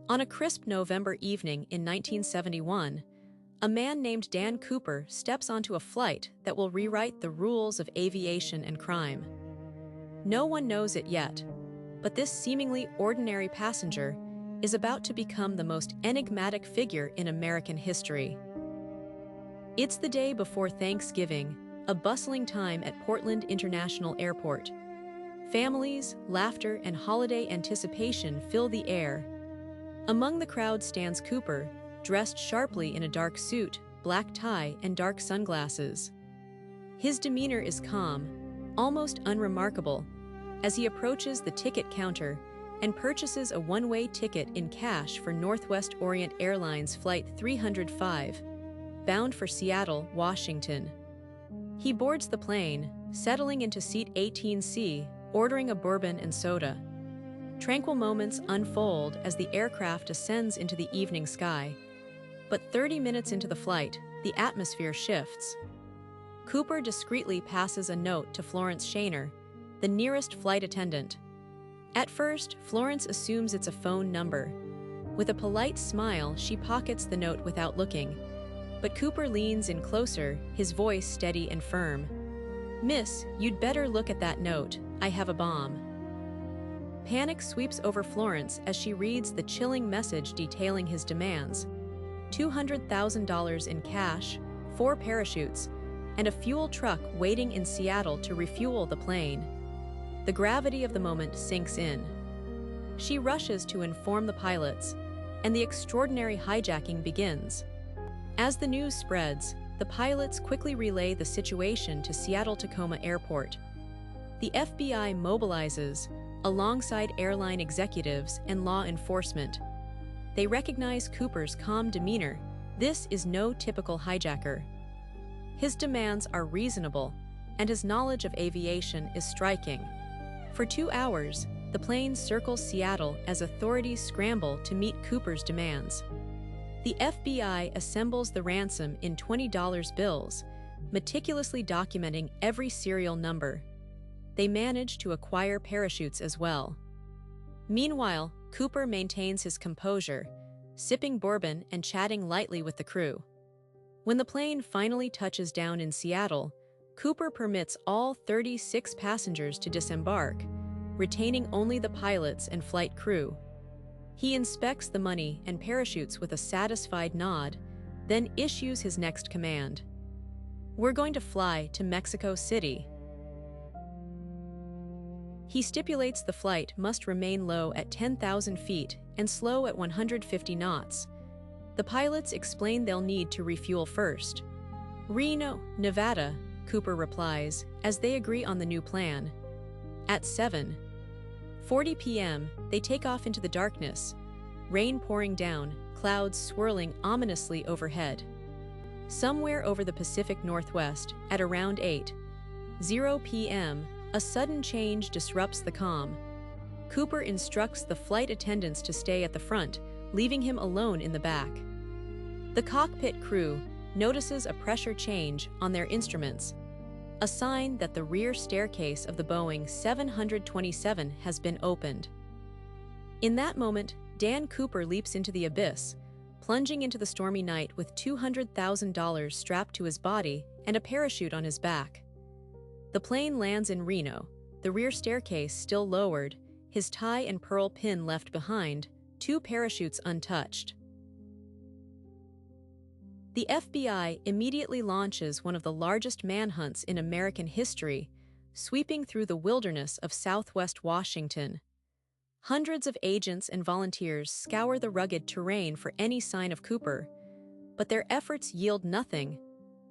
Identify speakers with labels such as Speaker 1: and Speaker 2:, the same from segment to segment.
Speaker 1: On a crisp November evening in 1971, a man named Dan Cooper steps onto a flight that will rewrite the rules of aviation and crime. No one knows it yet, but this seemingly ordinary passenger is about to become the most enigmatic figure in American history. It's the day before Thanksgiving, a bustling time at Portland International Airport. Families, laughter, and holiday anticipation fill the air. Among the crowd stands Cooper, dressed sharply in a dark suit, black tie, and dark sunglasses. His demeanor is calm, almost unremarkable, as he approaches the ticket counter and purchases a one-way ticket in cash for Northwest Orient Airlines Flight 305, bound for Seattle, Washington. He boards the plane, settling into seat 18C, ordering a bourbon and soda. Tranquil moments unfold as the aircraft ascends into the evening sky. But 30 minutes into the flight, the atmosphere shifts. Cooper discreetly passes a note to Florence Shaner, the nearest flight attendant. At first, Florence assumes it's a phone number. With a polite smile, she pockets the note without looking. But Cooper leans in closer, his voice steady and firm. "Miss, you'd better look at that note. I have a bomb." Panic sweeps over Florence as she reads the chilling message detailing his demands: $200,000 in cash, 4 parachutes, and a fuel truck waiting in Seattle to refuel the plane. The gravity of the moment sinks in. She rushes to inform the pilots, and the extraordinary hijacking begins. As the news spreads, the pilots quickly relay the situation to Seattle-Tacoma Airport. The FBI mobilizes, alongside airline executives and law enforcement. They recognize Cooper's calm demeanor. This is no typical hijacker. His demands are reasonable, and his knowledge of aviation is striking. For 2 hours, the plane circles Seattle as authorities scramble to meet Cooper's demands. The FBI assembles the ransom in $20 bills, meticulously documenting every serial number. They manage to acquire parachutes as well. Meanwhile, Cooper maintains his composure, sipping bourbon and chatting lightly with the crew. When the plane finally touches down in Seattle, Cooper permits all 36 passengers to disembark, retaining only the pilots and flight crew. He inspects the money and parachutes with a satisfied nod, then issues his next command. "We're going to fly to Mexico City." He stipulates the flight must remain low at 10,000 feet and slow at 150 knots. The pilots explain they'll need to refuel first. "Reno, Nevada," Cooper replies, as they agree on the new plan. At 7:40 p.m., they take off into the darkness, rain pouring down, clouds swirling ominously overhead. Somewhere over the Pacific Northwest, at around 8:00 p.m., a sudden change disrupts the calm. Cooper instructs the flight attendants to stay at the front, leaving him alone in the back. The cockpit crew notices a pressure change on their instruments, a sign that the rear staircase of the Boeing 727 has been opened. In that moment, Dan Cooper leaps into the abyss, plunging into the stormy night with $200,000 strapped to his body and a parachute on his back. The plane lands in Reno, the rear staircase still lowered, his tie and pearl pin left behind, 2 parachutes untouched. The FBI immediately launches one of the largest manhunts in American history, sweeping through the wilderness of southwest Washington. Hundreds of agents and volunteers scour the rugged terrain for any sign of Cooper, but their efforts yield nothing.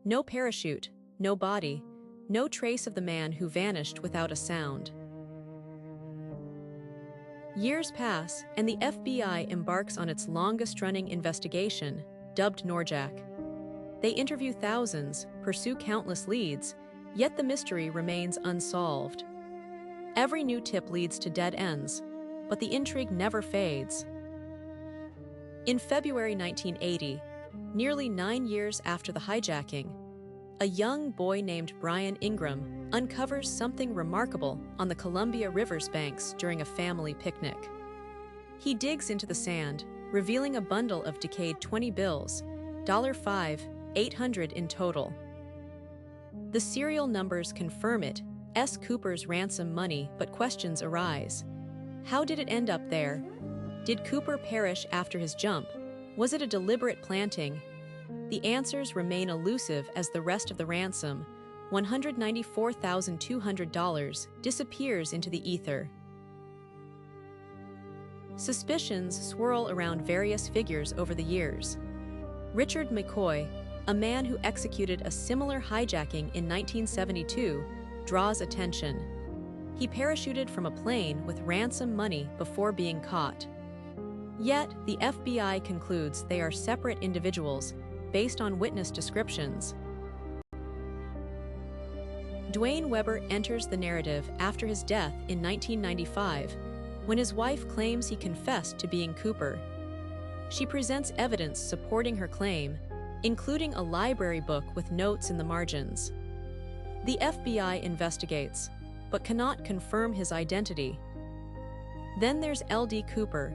Speaker 1: No parachute, no body, no trace of the man who vanished without a sound. Years pass, and the FBI embarks on its longest-running investigation, dubbed Norjack. They interview thousands, pursue countless leads, yet the mystery remains unsolved. Every new tip leads to dead ends, but the intrigue never fades. In February 1980, nearly 9 years after the hijacking, a young boy named Brian Ingram uncovers something remarkable on the Columbia River's banks during a family picnic. He digs into the sand, revealing a bundle of decayed 20 bills, $5, 800 in total. The serial numbers confirm it, S. Cooper's ransom money, but questions arise. How did it end up there? Did Cooper perish after his jump? Was it a deliberate planting? The answers remain elusive as the rest of the ransom, $194,200, disappears into the ether. Suspicions swirl around various figures over the years. Richard McCoy, a man who executed a similar hijacking in 1972, draws attention. He parachuted from a plane with ransom money before being caught. Yet, the FBI concludes they are separate individuals based on witness descriptions. Dwayne Webber enters the narrative after his death in 1995, when his wife claims he confessed to being Cooper. She presents evidence supporting her claim, including a library book with notes in the margins. The FBI investigates, but cannot confirm his identity. Then there's L.D. Cooper,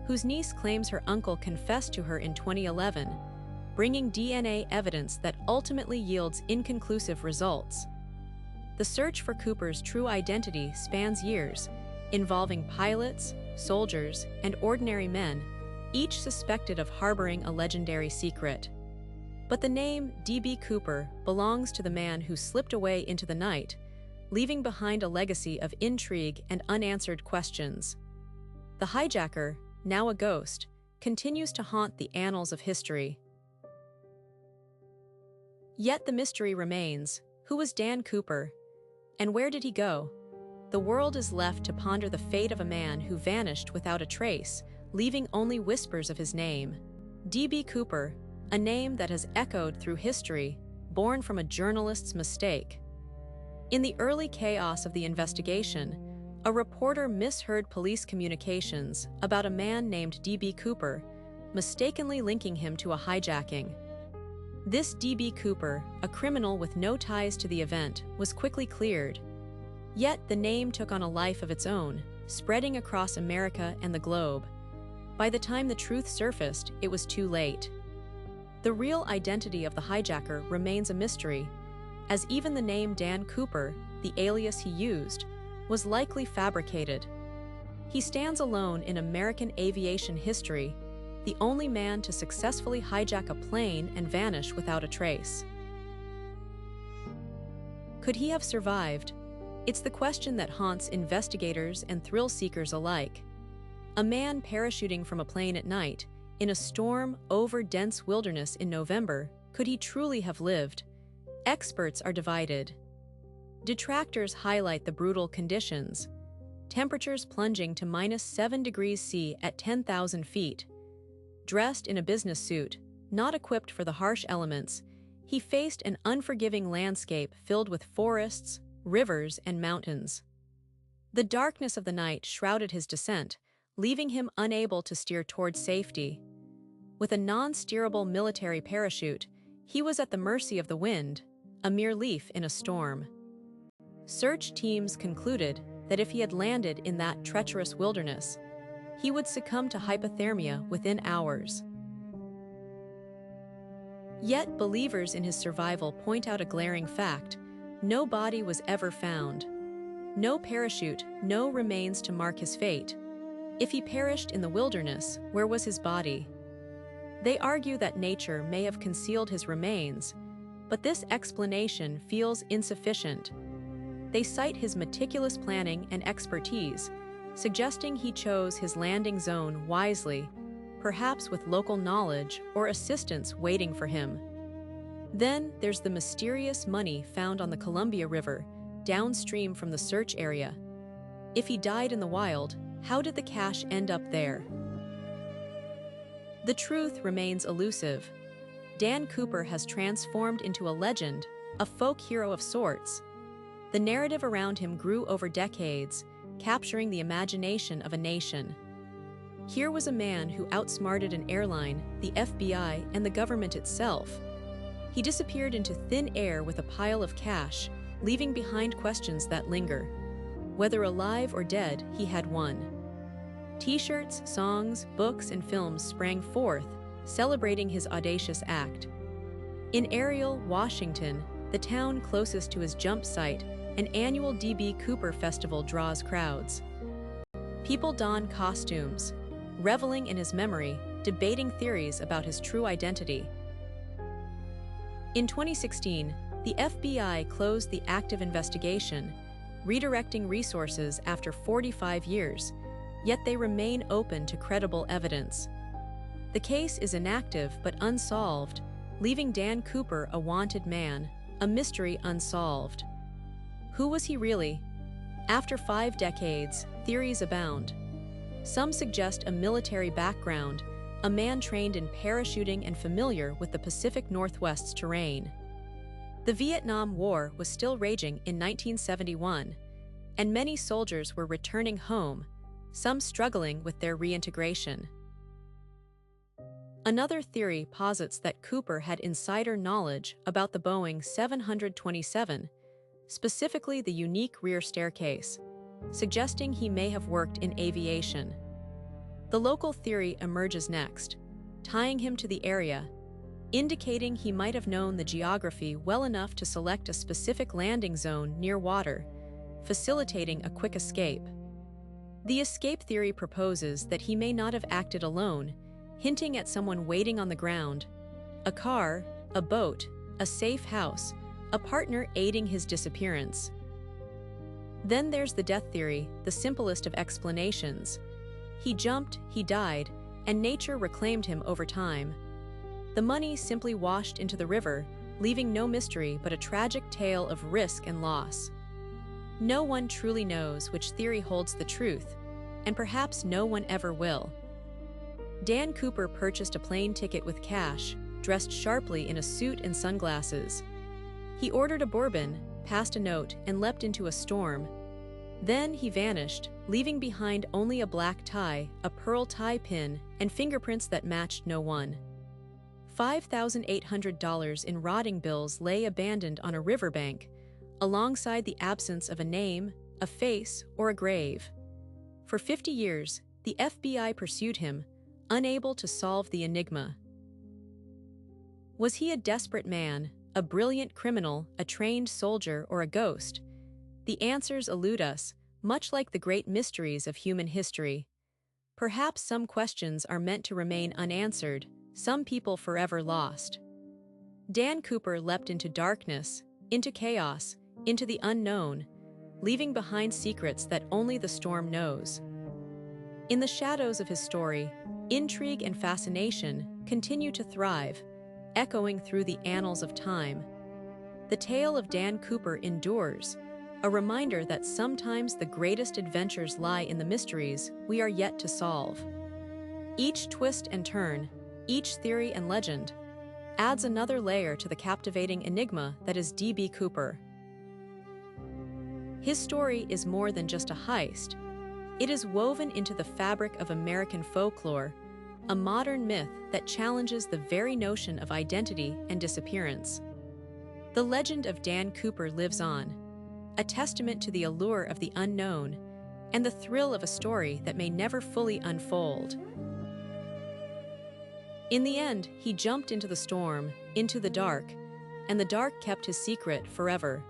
Speaker 1: whose niece claims her uncle confessed to her in 2011, bringing DNA evidence that ultimately yields inconclusive results. The search for Cooper's true identity spans years, involving pilots, soldiers, and ordinary men, each suspected of harboring a legendary secret. But the name D.B. Cooper belongs to the man who slipped away into the night, leaving behind a legacy of intrigue and unanswered questions. The hijacker, now a ghost, continues to haunt the annals of history. Yet the mystery remains: who was Dan Cooper? And where did he go? The world is left to ponder the fate of a man who vanished without a trace, leaving only whispers of his name. D.B. Cooper, a name that has echoed through history, born from a journalist's mistake. In the early chaos of the investigation, a reporter misheard police communications about a man named D.B. Cooper, mistakenly linking him to a hijacking. This D.B. Cooper, a criminal with no ties to the event, was quickly cleared. Yet the name took on a life of its own, spreading across America and the globe. By the time the truth surfaced, it was too late. The real identity of the hijacker remains a mystery, as even the name Dan Cooper, the alias he used, was likely fabricated. He stands alone in American aviation history, the only man to successfully hijack a plane and vanish without a trace. Could he have survived? It's the question that haunts investigators and thrill seekers alike. A man parachuting from a plane at night, in a storm over dense wilderness in November, could he truly have lived? Experts are divided. Detractors highlight the brutal conditions, temperatures plunging to -7 degrees C at 10,000 feet. Dressed in a business suit, not equipped for the harsh elements, he faced an unforgiving landscape filled with forests, rivers, and mountains. The darkness of the night shrouded his descent, leaving him unable to steer towards safety. With a non-steerable military parachute, he was at the mercy of the wind, a mere leaf in a storm. Search teams concluded that if he had landed in that treacherous wilderness, he would succumb to hypothermia within hours. Yet believers in his survival point out a glaring fact: no body was ever found. No parachute, no remains to mark his fate. If he perished in the wilderness, where was his body? They argue that nature may have concealed his remains, but this explanation feels insufficient. They cite his meticulous planning and expertise, suggesting he chose his landing zone wisely, perhaps with local knowledge or assistance waiting for him. Then there's the mysterious money found on the Columbia River, downstream from the search area. If he died in the wild, how did the cash end up there? The truth remains elusive. Dan Cooper has transformed into a legend, a folk hero of sorts. The narrative around him grew over decades, capturing the imagination of a nation. Here was a man who outsmarted an airline, the FBI, and the government itself. He disappeared into thin air with a pile of cash, leaving behind questions that linger. Whether alive or dead, he had won. T-shirts, songs, books, and films sprang forth, celebrating his audacious act. In Ariel, Washington, the town closest to his jump site, an annual D.B. Cooper festival draws crowds. People don costumes, reveling in his memory, debating theories about his true identity. In 2016, the FBI closed the active investigation, redirecting resources after 45 years, yet they remain open to credible evidence. The case is inactive but unsolved, leaving Dan Cooper a wanted man, a mystery unsolved. Who was he really? After 5 decades, theories abound. Some suggest a military background, a man trained in parachuting and familiar with the Pacific Northwest's terrain. The Vietnam War was still raging in 1971, and many soldiers were returning home, some struggling with their reintegration. Another theory posits that Cooper had insider knowledge about the Boeing 727, specifically the unique rear staircase, suggesting he may have worked in aviation. The local theory emerges next, tying him to the area, indicating he might have known the geography well enough to select a specific landing zone near water, facilitating a quick escape. The escape theory proposes that he may not have acted alone, hinting at someone waiting on the ground, a car, a boat, a safe house, a partner aiding his disappearance. Then there's the death theory, the simplest of explanations. He jumped, he died, and nature reclaimed him over time. The money simply washed into the river, leaving no mystery but a tragic tale of risk and loss. No one truly knows which theory holds the truth, and perhaps no one ever will. Dan Cooper purchased a plane ticket with cash, dressed sharply in a suit and sunglasses. He ordered a bourbon, passed a note, and leapt into a storm. Then he vanished, leaving behind only a black tie, a pearl tie pin, and fingerprints that matched no one. $5,800 in rotting bills lay abandoned on a riverbank, alongside the absence of a name, a face, or a grave. For 50 years, the FBI pursued him, unable to solve the enigma. Was he a desperate man, a brilliant criminal, a trained soldier, or a ghost? The answers elude us, much like the great mysteries of human history. Perhaps some questions are meant to remain unanswered, some people forever lost. Dan Cooper leapt into darkness, into chaos, into the unknown, leaving behind secrets that only the storm knows. In the shadows of his story, intrigue and fascination continue to thrive, echoing through the annals of time. The tale of Dan Cooper endures, a reminder that sometimes the greatest adventures lie in the mysteries we are yet to solve. Each twist and turn, each theory and legend, adds another layer to the captivating enigma that is D.B. Cooper. His story is more than just a heist. It is woven into the fabric of American folklore, a modern myth that challenges the very notion of identity and disappearance. The legend of Dan Cooper lives on, a testament to the allure of the unknown and the thrill of a story that may never fully unfold. In the end, he jumped into the storm, into the dark, and the dark kept his secret forever.